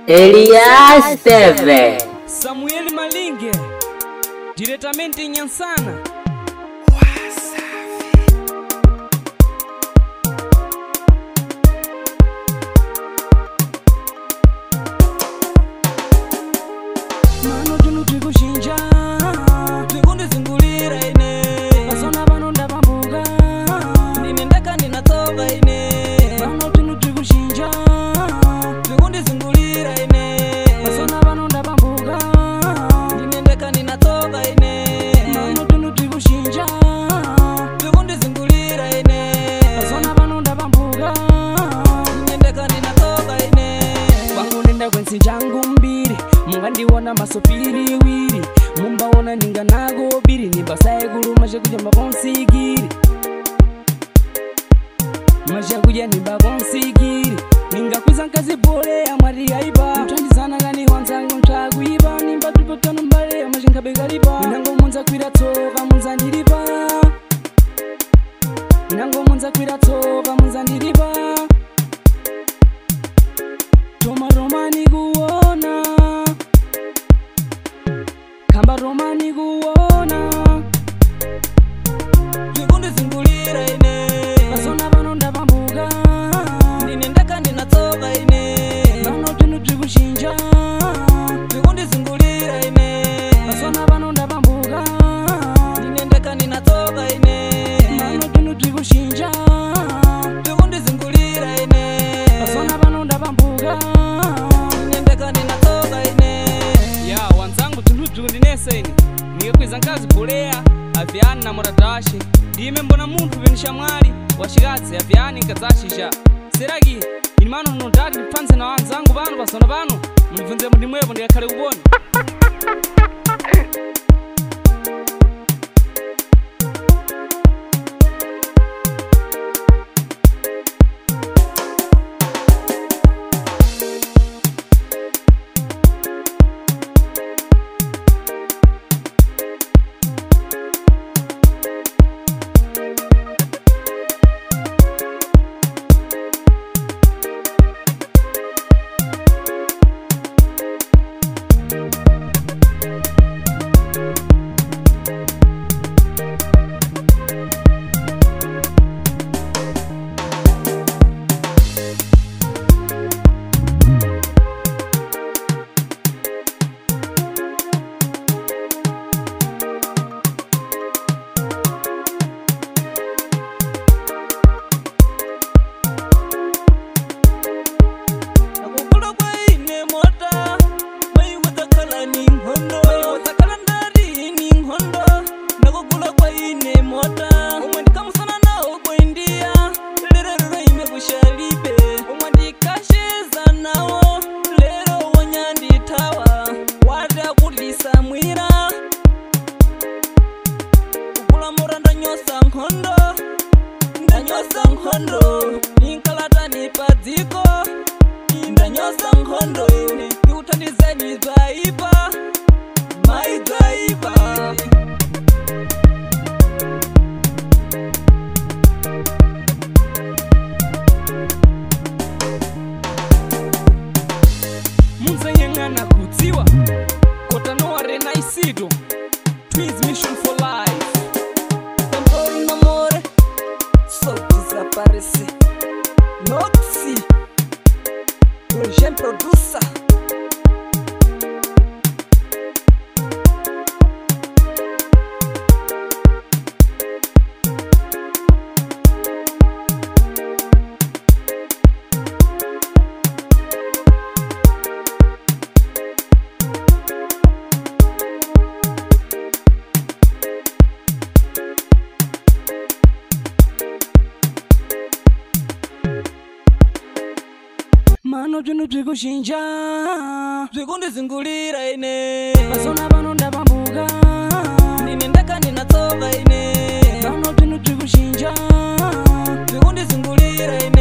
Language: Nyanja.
Elias TV. Samuel Malinge, diretamente em Nyansana. Mano tunu tukushinja, tukunde zingulira ine. Pasona bano ndabambuga, ninendaka ninatoka ine. Mano tunu tukushinja, tukunde zingulira ine. Pasona bano ndabambuga, ninendaka ninatoka ine. Mano tunu tukushinja, tukunde zingulira ine. Pasona bano ndabambuga, ninendaka ninatoka ine. Wangu nenda kwensi jangu mbiri, mungandiwona masopiri wiri, mumbaona ninga nago biri, nimbasaye guru masha kuja mbakonsigiri, masha kuja nimbakonsigiri, ninga kwiza nkazi bole ya mwari yaiba, mtandizana gani wanzangu mtagwiba, nimba tupotano mbale ya masha nkabegaliba, nango munza kwira toka munza niriba, nango munza kwira toka munza niriba, toma romani guona, kamba romani guona, tukunde zingulira ine. Pasona bano ndabambuga, ninendaka ninatoka ine. Bano tunu tukushinja, tukunde zingulira ine. Pasona bano ndabambuga, ninendaka ninatoka ine. Bano tunu tukushinja, tukunde zingulira ine. Pasona bano ndabambuga, ninendaka ninatoka ine. Ya wanzangu tulutu ndineseni, ningekwiza nkazi polea avyani na moradashe, ndime mbona muntu venisha mwali washigatse avyani nkazashisha seragi inimano nondati nipanze na wanzangu bano basona bano mulivunze mundi mwebo ndiyakale ubone. Twins Mission for Life. Tambor no amore, só desaparece. Noxi, Urgent Producer. Mano tunu tukushinja, tukunde zingulira ine. Pasona bano ndabambuga, ninendaka ninatoka ine. Mano tunu tukushinja, tukunde zingulira ine.